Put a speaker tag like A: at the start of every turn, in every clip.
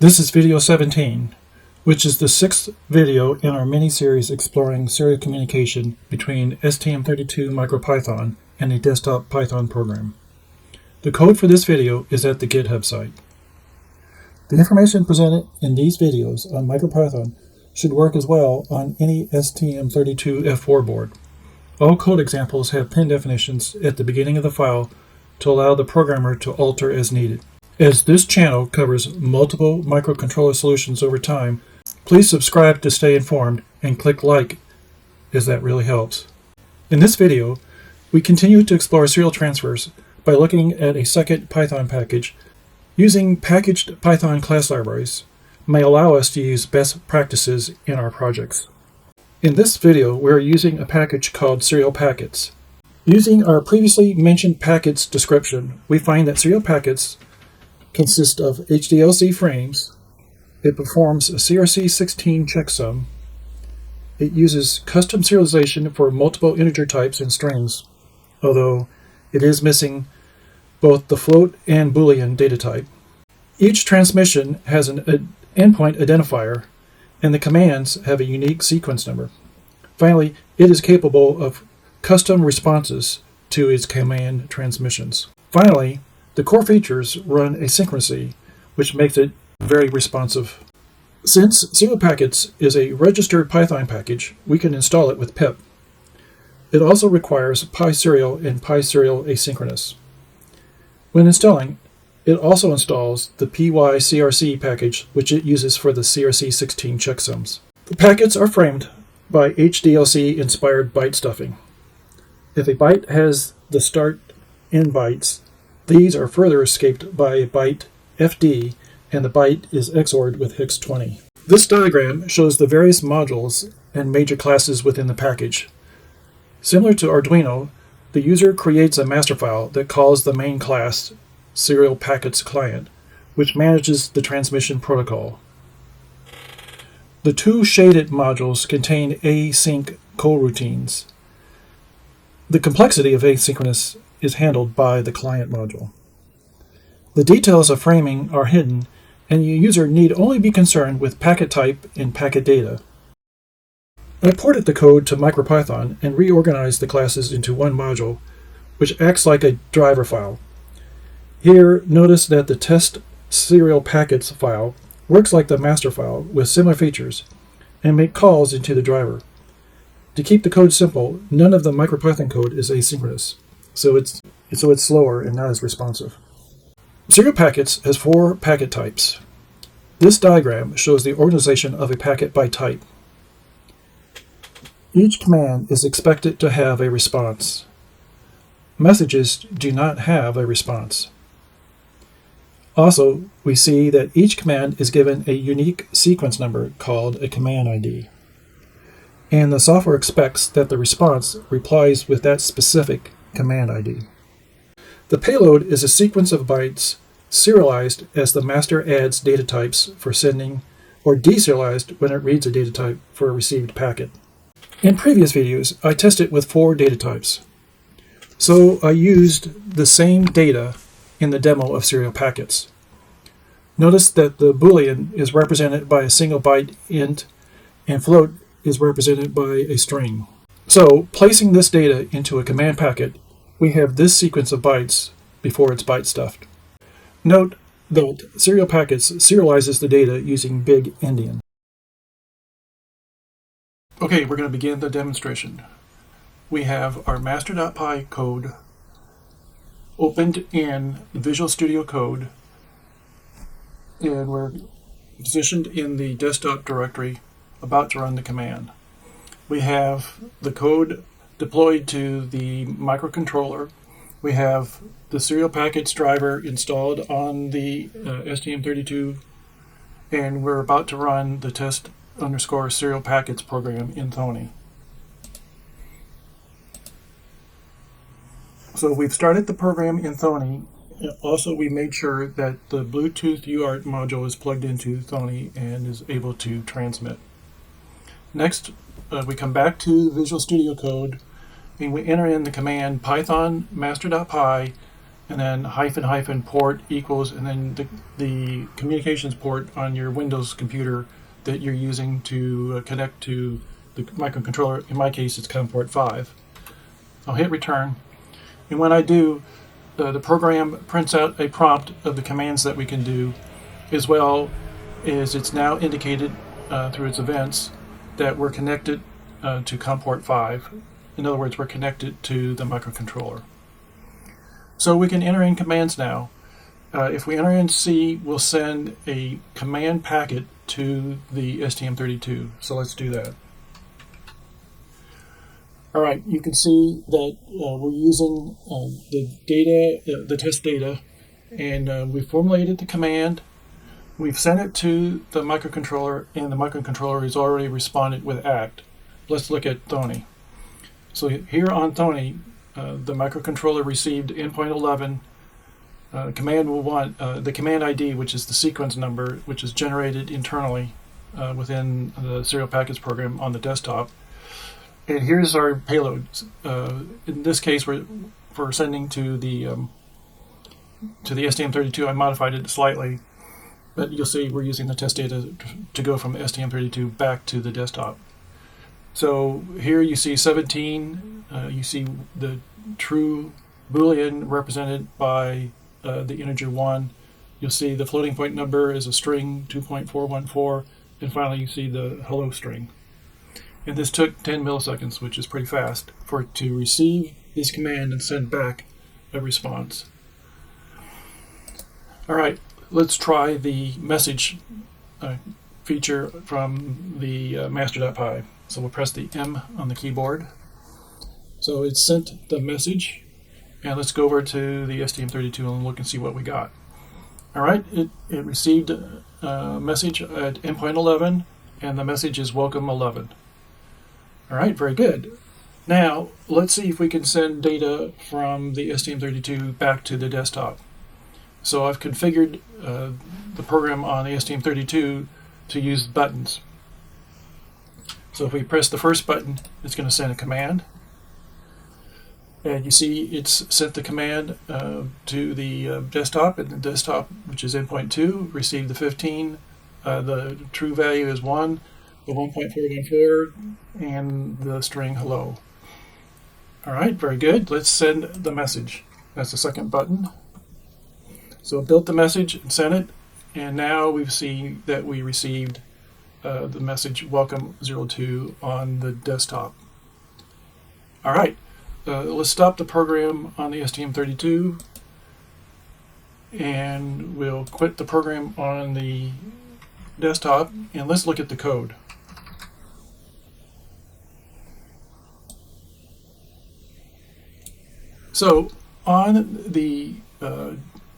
A: This is video 17, which is the sixth video in our mini-series exploring serial communication between STM32 MicroPython and a desktop Python program. The code for this video is at the GitHub site. The information presented in these videos on MicroPython should work as well on any STM32 F4 board. All code examples have pin definitions at the beginning of the file to allow the programmer to alter as needed. As this channel covers multiple microcontroller solutions over time, please subscribe to stay informed and click like, as that really helps. In this video, we continue to explore serial transfers by looking at a second Python package. Using packaged Python class libraries may allow us to use best practices in our projects. In this video, we're using a package called serial packets. Using our previously mentioned packets description, we find that serial packets consist of HDLC frames. It performs a CRC16 checksum. It uses custom serialization for multiple integer types and strings, although it is missing both the float and Boolean data type. Each transmission has an endpoint identifier, and the commands have a unique sequence number. Finally, it is capable of custom responses to its command transmissions. Finally, the core features run asynchronously, which makes it very responsive. Since serial packets is a registered Python package, we can install it with pip. It also requires PySerial and PySerial asynchronous. When installing, it also installs the PyCRC package, which it uses for the CRC16 checksums. The packets are framed by HDLC-inspired byte stuffing. If a byte has the start in bytes, these are further escaped by a byte FD, and the byte is XORed with hex 20. This diagram shows the various modules and major classes within the package. Similar to Arduino, the user creates a master file that calls the main class serial packets client, which manages the transmission protocol. The two shaded modules contain async coroutines. The complexity of asynchronous is handled by the client module. The details of framing are hidden, and the user need only be concerned with packet type and packet data. I ported the code to MicroPython and reorganized the classes into one module, which acts like a driver file. Here, notice that the test serial packets file works like the master file with similar features and make calls into the driver. To keep the code simple, none of the MicroPython code is asynchronous, so it's slower and not as responsive. Serial packets has 4 packet types. This diagram shows the organization of a packet by type. Each command is expected to have a response. Messages do not have a response. Also, we see that each command is given a unique sequence number called a command ID. And the software expects that the response replies with that specific command ID. The payload is a sequence of bytes serialized as the master adds data types for sending, or deserialized when it reads a data type for a received packet. In previous videos, I tested with 4 data types. So I used the same data in the demo of serial packets. Notice that the Boolean is represented by a single byte int, and float is represented by a string. So, placing this data into a command packet, we have this sequence of bytes before it's byte stuffed. Note that serial packets serializes the data using big endian. Okay, we're going to begin the demonstration. We have our master.py code opened in Visual Studio Code, and we're positioned in the desktop directory about to run the command. We have the code deployed to the microcontroller. We have the serial packets driver installed on the STM32, and we're about to run the test_serial packets program in Thony. So we've started the program in Thony. Also, we made sure that the Bluetooth UART module is plugged into Thony and is able to transmit. Next, we come back to Visual Studio Code and we enter in the command python master.py and then -- port equals, and then the communications port on your Windows computer that you're using to connect to the microcontroller. In my case, it's COM port 5. I'll hit return, and when I do, the program prints out a prompt of the commands that we can do, as well as it's now indicated through its events that we're connected to COM port 5. In other words, we're connected to the microcontroller. So we can enter in commands now. If we enter in C, we'll send a command packet to the STM32. So let's do that. All right, you can see that we're using the test data, and we formulated the command. We've sent it to the microcontroller, and the microcontroller has already responded with ACT. Let's look at Thony. So here on Thony, the microcontroller received endpoint 11. Command will want the command ID, which is the sequence number, which is generated internally within the serial package program on the desktop. And here's our payload. In this case, we're sending to the STM32. I modified it slightly, but you'll see we're using the test data to go from STM32 back to the desktop. So here you see 17. You see the true Boolean represented by the integer 1. You'll see the floating point number is a string 2.414, and finally you see the hello string. And this took 10 milliseconds, which is pretty fast, for it to receive this command and send back a response. All right, let's try the message feature from the master.py. So we'll press the M on the keyboard. So it sent the message, and let's go over to the STM32 and look and see what we got. All right, it received a message at endpoint 11, and the message is welcome 11. All right, very good. Now, let's see if we can send data from the STM32 back to the desktop. So I've configured the program on the STM32 to use buttons. So if we press the first button, it's going to send a command. And you see it's sent the command to the desktop, and the desktop, which is endpoint 2, received the 15. The true value is 1, the 1.414, and the string hello. All right, very good. Let's send the message. That's the second button. So it built the message and sent it, and now we've seen that we received the message welcome 02 on the desktop. All right. Let's stop the program on the STM32, and we'll quit the program on the desktop, and let's look at the code. So on the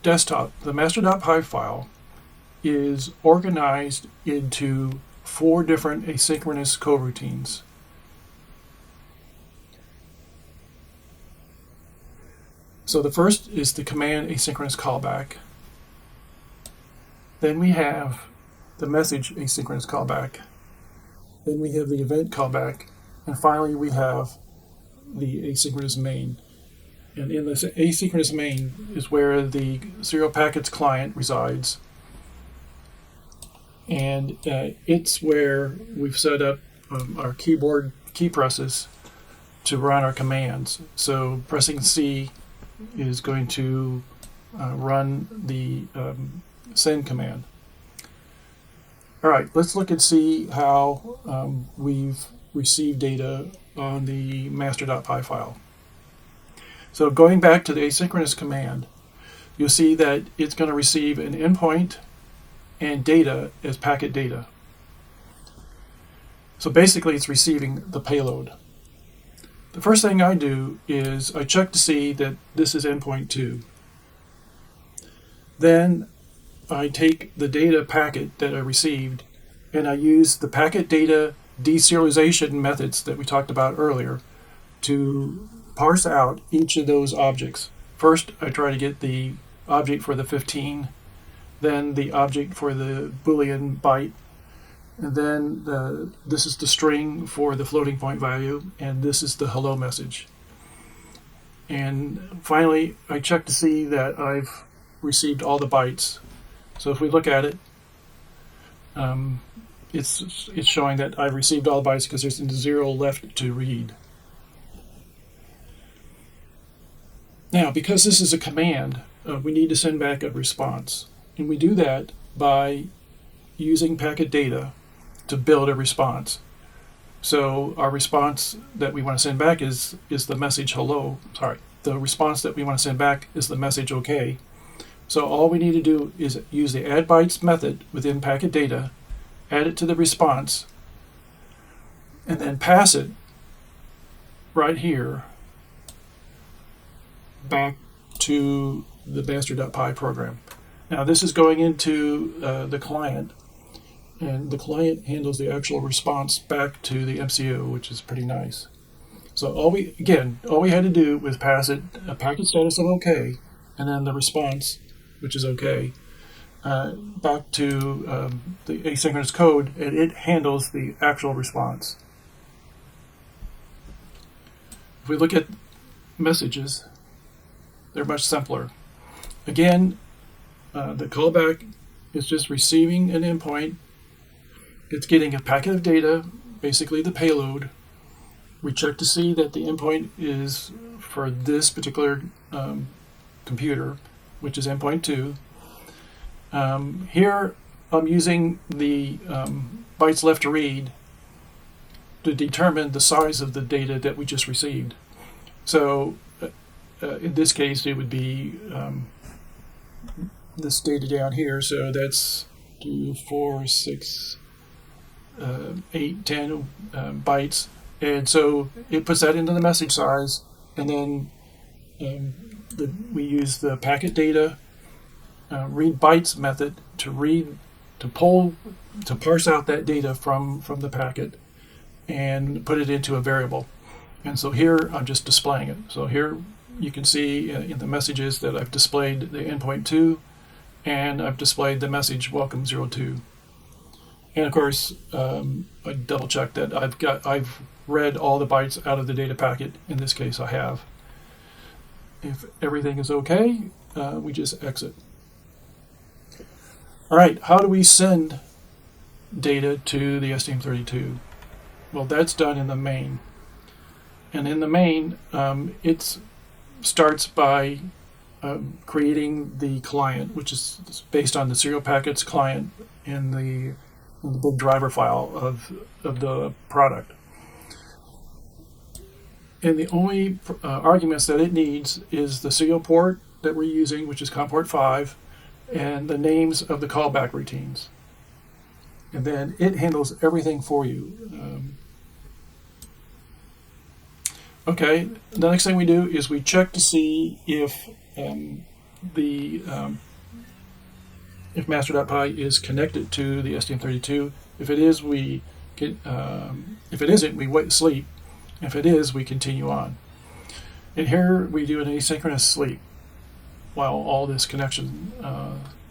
A: desktop, the master.py file is organized into 4 different asynchronous coroutines. So the first is the command asynchronous callback. Then we have the message asynchronous callback. Then we have the event callback. And finally we have the asynchronous main. And in this asynchronous main is where the serial packets client resides. And it's where we've set up our keyboard key presses to run our commands. So pressing C is going to run the send command. All right, let's look and see how we've received data on the master.py file. So going back to the asynchronous command, you'll see that it's going to receive an endpoint and data as packet data. So basically it's receiving the payload. The first thing I do is I check to see that this is endpoint 2. Then I take the data packet that I received, and I use the packet data deserialization methods that we talked about earlier to parse out each of those objects. First, I try to get the object for the 15, then the object for the Boolean byte, and then this is the string for the floating point value, and this is the hello message. And finally, I check to see that I've received all the bytes. So if we look at it, it's showing that I've received all the bytes because there's 0 left to read. Now, because this is a command, we need to send back a response. And we do that by using packet data to build a response. So our response that we want to send back is the message hello. Sorry, the response that we want to send back is the message okay. So all we need to do is use the add bytes method within packet data, add it to the response, and then pass it right here back to the master.py program. Now this is going into the client, and the client handles the actual response back to the MCU, which is pretty nice. So all we had to do was pass it a packet status of OK, and then the response, which is OK, back to the asynchronous code, and it handles the actual response. If we look at messages, they're much simpler. Again, the callback is just receiving an endpoint. It's getting a packet of data, basically the payload. We check to see that the endpoint is for this particular computer, which is endpoint 2. Here I'm using the bytes left to read to determine the size of the data that we just received. So in this case, it would be this data down here. So that's 2, 4, 6, 8, 10 bytes. And so it puts that into the message size, and then we use the packet data read bytes method to parse out that data from the packet and put it into a variable. And so here I'm just displaying it. So here you can see in the messages that I've displayed the endpoint 2, and I've displayed the message welcome 02. And of course, I double check that I've read all the bytes out of the data packet. In this case, I have. If everything is okay, we just exit. All right, how do we send data to the STM32? Well, that's done in the main. And in the main, it starts by creating the client, which is based on the serial packets client in the big driver file of the product. And the only arguments that it needs is the serial port that we're using, which is COM port 5, and the names of the callback routines. And then it handles everything for you. Okay, the next thing we do is we check to see if if master.py is connected to the STM32. If it is, we get, if it isn't, we sleep. If it is, we continue on. And here we do an asynchronous sleep while all this connection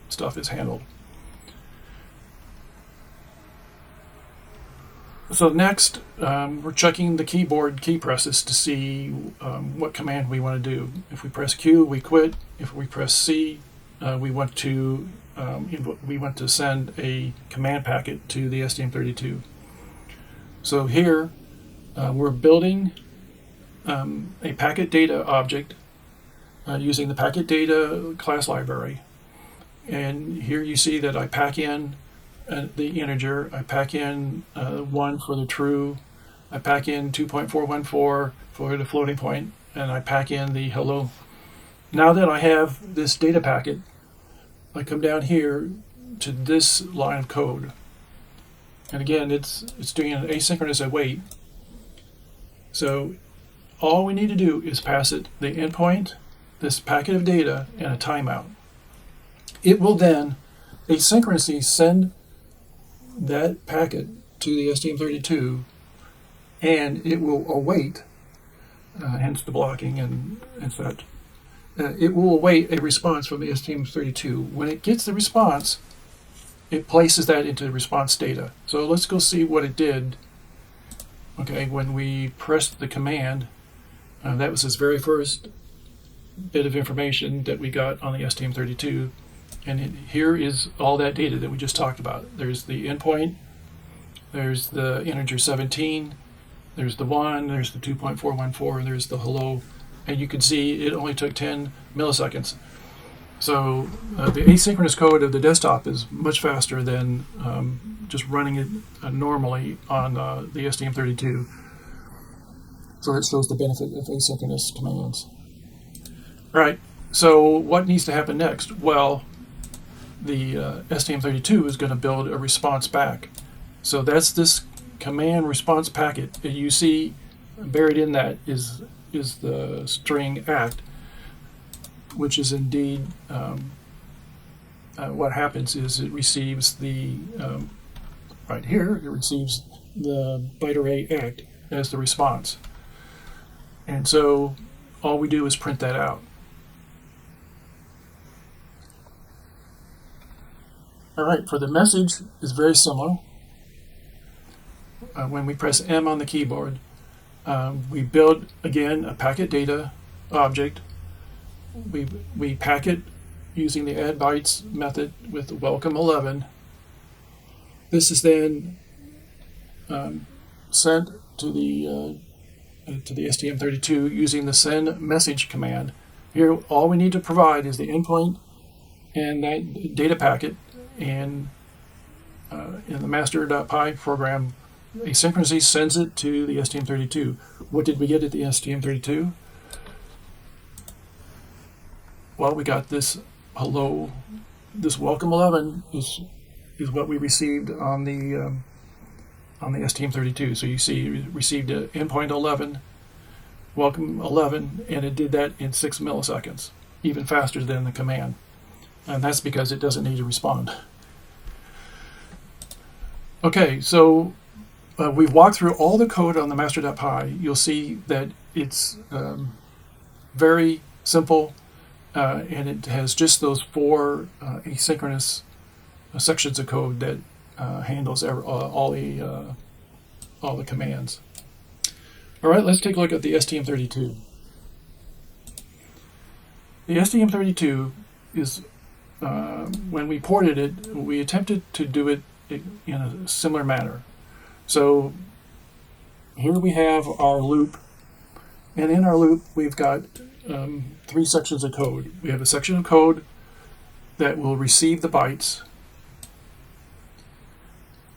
A: stuff is handled. So next, we're checking the keyboard key presses to see what command we want to do. If we press Q, we quit. If we press C, we want to send a command packet to the STM32. So here, we're building a packet data object using the packet data class library. And here you see that I pack in the integer, I pack in 1 for the true, I pack in 2.414 for the floating point, and I pack in the hello. Now that I have this data packet, I come down here to this line of code. And again, it's doing an asynchronous await. So all we need to do is pass it the endpoint, this packet of data, and a timeout. It will then asynchronously send that packet to the STM32, and it will await, hence the blocking and such. It will await a response from the STM32. When it gets the response, it places that into the response data. So let's go see what it did. Okay, when we pressed the command, that was its very first bit of information that we got on the STM32. And here is all that data that we just talked about. There's the endpoint, there's the integer 17, there's the 1, there's the 2.414, and there's the hello. And you can see it only took 10 milliseconds. So the asynchronous code of the desktop is much faster than just running it normally on the STM32. So it shows the benefit of asynchronous commands. All right, so what needs to happen next? Well, the STM32 is going to build a response back. So that's this command response packet. And you see buried in that is the string act, which is indeed what happens is it receives the, right here, it receives the byte array act as the response. And so all we do is print that out. All right, for the message, it's very similar. When we press M on the keyboard, we build, again, a packet data object. We pack it using the add bytes method with welcome 11. This is then sent to the STM32 using the send message command. Here, all we need to provide is the endpoint and that data packet, and in the master.py program, asynchronously sends it to the STM32. What did we get at the STM32? Well, we got this hello, this welcome 11 is what we received on the STM32. So you see, we received an endpoint 11, welcome 11, and it did that in 6 milliseconds, even faster than the command. And that's because it doesn't need to respond. Okay, so we've walked through all the code on the master.py. You'll see that it's very simple, and it has just those 4 asynchronous sections of code that handles all the commands. All right, let's take a look at the STM32. The STM32 is, when we ported it, we attempted to do it in a similar manner. So here we have our loop, and in our loop we've got 3 sections of code. We have a section of code that will receive the bytes.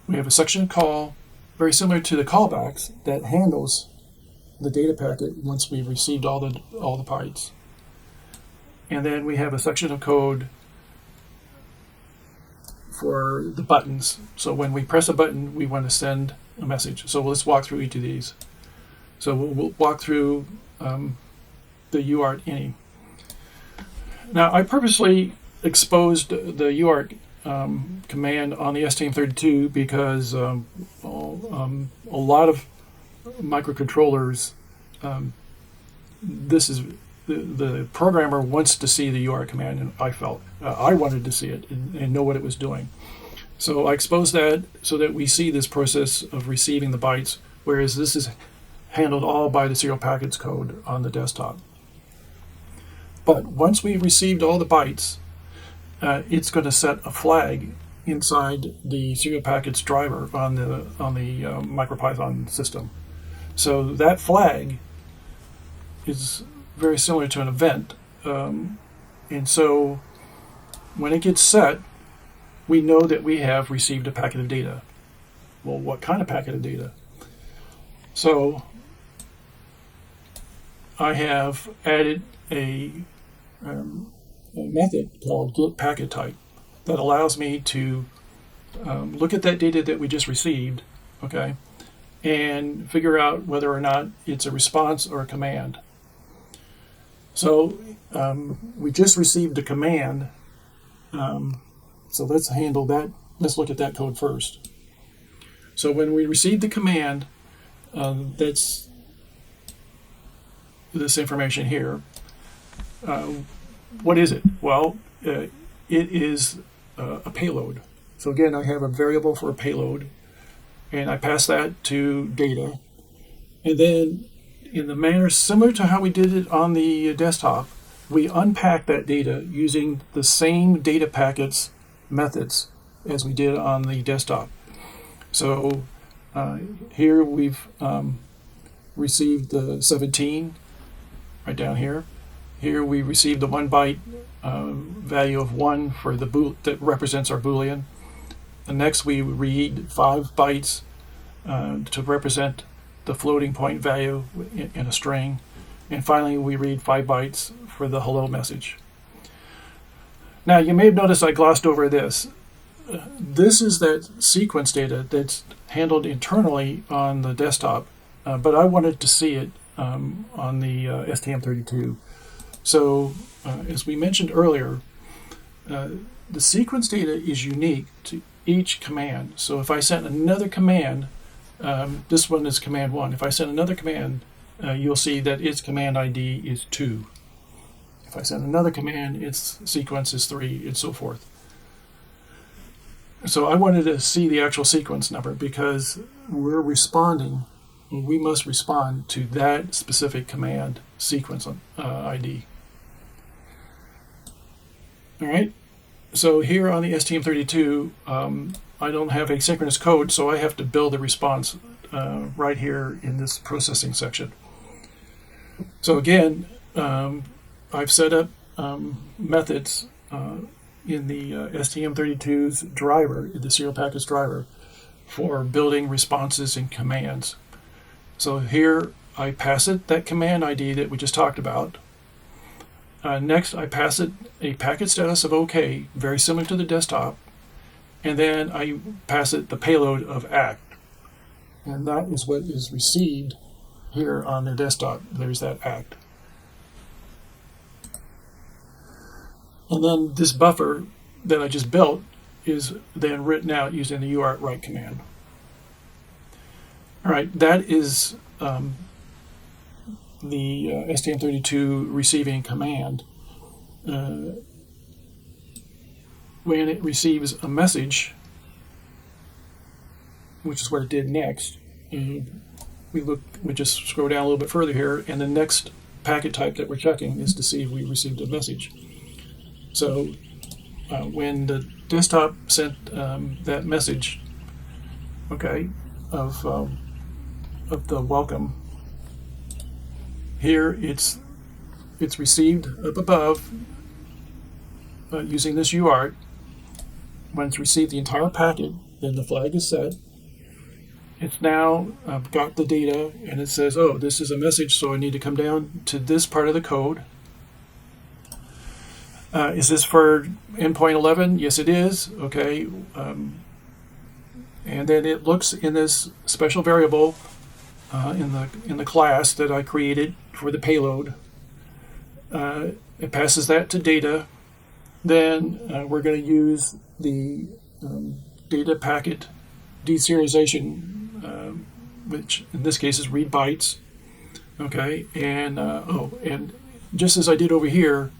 A: We have a section call, very similar to the callbacks, that handles the data packet once we've received all the bytes. And then we have a section of code for the buttons. So when we press a button, we want to send a message. So let's walk through each of these. So we'll walk through the UART any. Now, I purposely exposed the UART command on the STM32 because a lot of microcontrollers, this is the programmer wants to see the UART command, and I wanted to see it and know what it was doing. So I exposed that so that we see this process of receiving the bytes, whereas this is handled all by the serial packets code on the desktop. But once we've received all the bytes, it's going to set a flag inside the serial packets driver on the MicroPython system. So that flag is very similar to an event, and so when it gets set, we know that we have received a packet of data. Well, what kind of packet of data? So I have added a method called getPacketType that allows me to look at that data that we just received, okay, and figure out whether or not it's a response or a command. So we just received a command, so let's handle that. Let's look at that code first. So when we received the command, that's this information here. What is it? Well, it is a payload. So again, I have a variable for a payload, and I pass that to data. And then in the manner similar to how we did it on the desktop, we unpack that data using the same data packets methods as we did on the desktop. So here we've received the 17 right down here. Here we received the 1 byte value of 1 for the that represents our Boolean. And next we read 5 bytes to represent the floating point value in a string. And finally we read 5 bytes for the hello message. Now you may have noticed I glossed over this. This is that sequence data that's handled internally on the desktop, but I wanted to see it on the STM32. So as we mentioned earlier, the sequence data is unique to each command. So if I sent another command, this one is command 1. If I send another command, you'll see that its command ID is 2. If I send another command, its sequence is 3, and so forth. So I wanted to see the actual sequence number because we're responding, we must respond to that specific command sequence ID. All right, so here on the STM32, I don't have asynchronous code, so I have to build a response right here in this processing section. So again, I've set up methods in the STM32's driver, the serial package driver, for building responses and commands. So here I pass it that command ID that we just talked about. Next I pass it a packet status of OK, very similar to the desktop, and then I pass it the payload of ACT. And that is what is received here on the desktop. There's that ACT. And then this buffer that I just built is then written out using the UART write command. All right, that is the STM32 receiving command. When it receives a message, which is what it did next, we just scroll down a little bit further here, and the next packet type that we're checking is to see if we received a message. So when the desktop sent that message, okay, of the welcome, here it's received up above using this UART. When it's received the entire packet, then the flag is set. It's now got the data, and it says, oh, this is a message, so I need to come down to this part of the code. Is this for endpoint 11? Yes, it is. Okay. And then it looks in this special variable in the class that I created for the payload. It passes that to data. Then we're going to use the data packet deserialization, which in this case is read bytes. Okay. And and just as I did over here,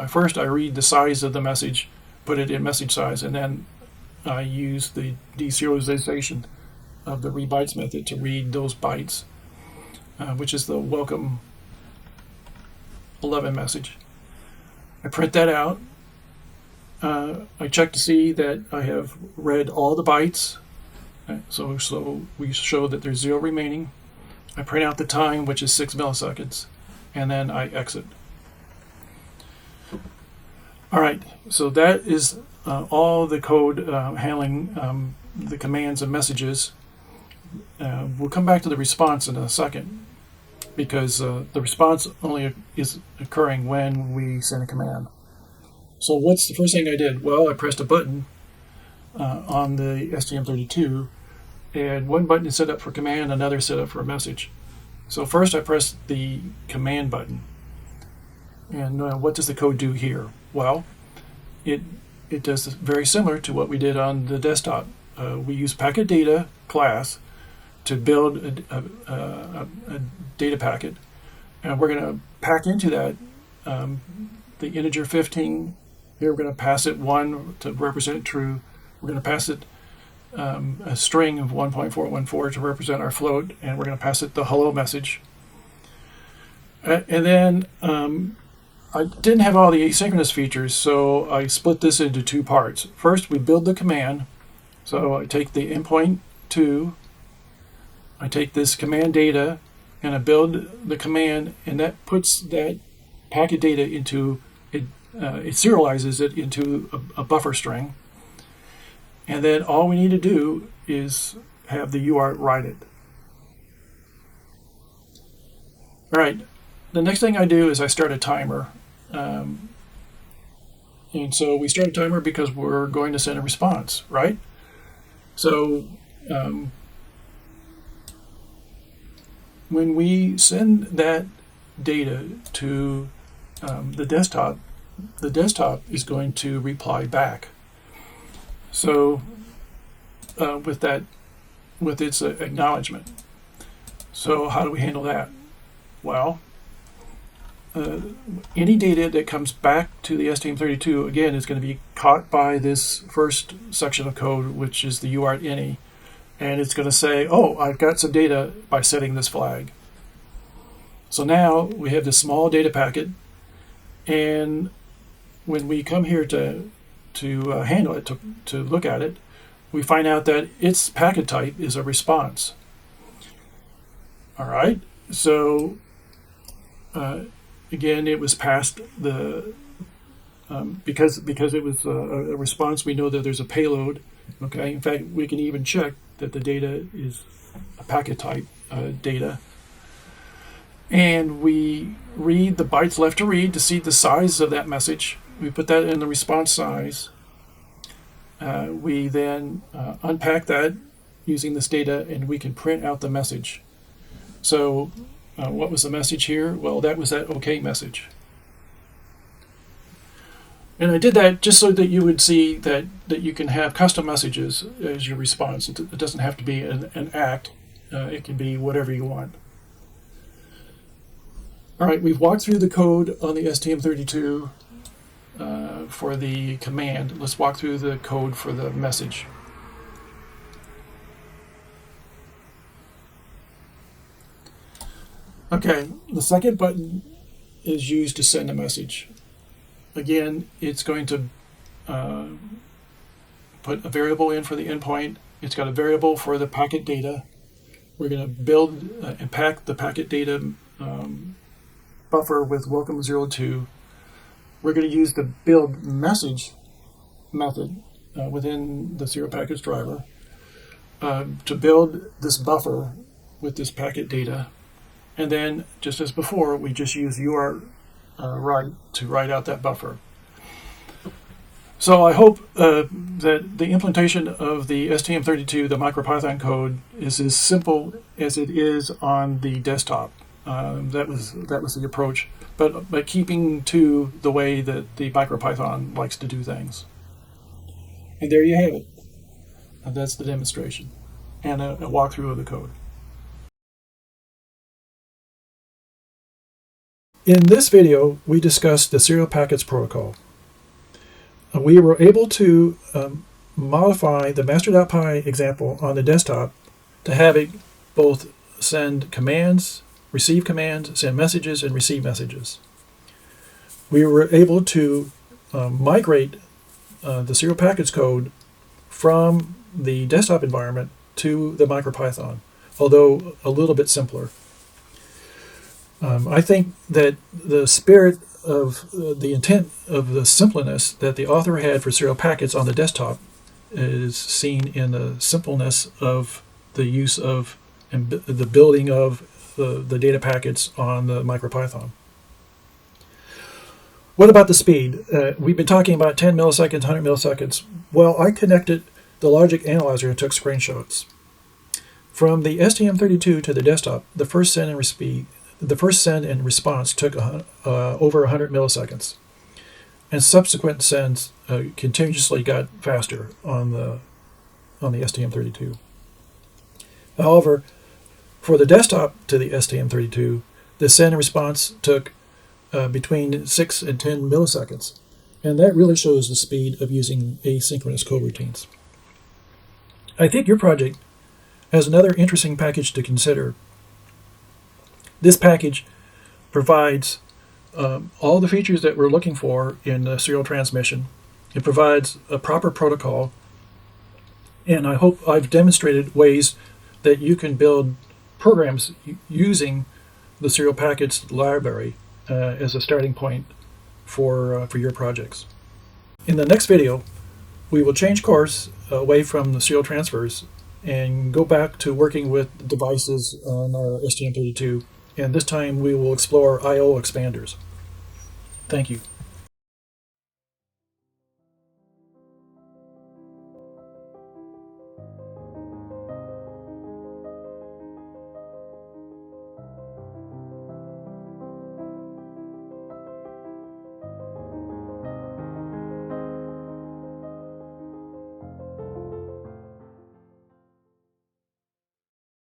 A: first I read the size of the message, put it in message size, and then I use the deserialization of the read bytes method to read those bytes, which is the welcome 11 message. I print that out. I check to see that I have read all the bytes. So we show that there's 0 remaining. I print out the time, which is 6 milliseconds, and then I exit. All right, so that is all the code handling the commands and messages. We'll come back to the response in a second, because the response only is occurring when we send a command. So what's the first thing I did? Well, I pressed a button on the STM32, and one button is set up for command, another set up for a message. So first I pressed the command button. And what does the code do here? Well, it does very similar to what we did on the desktop. We use packet data class to build a data packet, and we're going to pack into that the integer 15. Here we're going to pass it 1 to represent true. We're going to pass it a string of 1.414 to represent our float, and we're going to pass it the hello message. And then I didn't have all the asynchronous features, so I split this into two parts. First, we build the command. So I take the endpoint 2, I take this command data, and I build the command, and that puts that packet data into it. It serializes it into a buffer string, and then all we need to do is have the UART write it. All right. The next thing I do is I start a timer. And so we start a timer because we're going to send a response, right? So when we send that data to the desktop is going to reply back. So with its acknowledgement. So how do we handle that? Well, any data that comes back to the STM32, again, is going to be caught by this first section of code, which is the UART any, and it's going to say, oh, I've got some data by setting this flag. So now we have this small data packet, and when we come here to handle it, to look at it, we find out that its packet type is a response. All right, so again, it was passed the because it was a response. We know that there's a payload. Okay, in fact, we can even check that the data is a packet type data, and we read the bytes left to read to see the size of that message. We put that in the response size. We then unpack that using this data, and we can print out the message. So what was the message here? Well, that was that OK message. And I did that just so that you would see that you can have custom messages as your response. It doesn't have to be an ACT. It can be whatever you want. All right, we've walked through the code on the STM32 for the command. Let's walk through the code for the message. Okay, the second button is used to send a message. Again, it's going to put a variable in for the endpoint. It's got a variable for the packet data. We're going to build and pack the packet data buffer with welcome02. We're going to use the build message method within the serial package driver to build this buffer with this packet data. And then, just as before, we just use UART write to write out that buffer. So I hope that the implementation of the STM32, the MicroPython code, is as simple as it is on the desktop. That was the approach, but keeping to the way that the MicroPython likes to do things. And there you have it. And that's the demonstration and a walkthrough of the code. In this video, we discussed the serial packets protocol. We were able to modify the master.py example on the desktop to have it both send commands, receive commands, send messages, and receive messages. We were able to migrate the serial packets code from the desktop environment to the MicroPython, although a little bit simpler. I think that the spirit of the intent of the simpleness that the author had for serial packets on the desktop is seen in the simpleness of the use of and the building of the data packets on the MicroPython. What about the speed? We've been talking about 10 milliseconds, 100 milliseconds. Well, I connected the logic analyzer and took screenshots. From the STM32 to the desktop, the first send and response took over 100 milliseconds, and subsequent sends continuously got faster on the STM32. However, for the desktop to the STM32, the send and response took between 6 and 10 milliseconds, and that really shows the speed of using asynchronous coroutines. I think your project has another interesting package to consider. This package provides all the features that we're looking for in serial transmission. It provides a proper protocol, and I hope I've demonstrated ways that you can build programs using the serial package library as a starting point for your projects. In the next video, we will change course away from the serial transfers and go back to working with devices on our STM32, and this time we will explore I/O expanders. Thank you.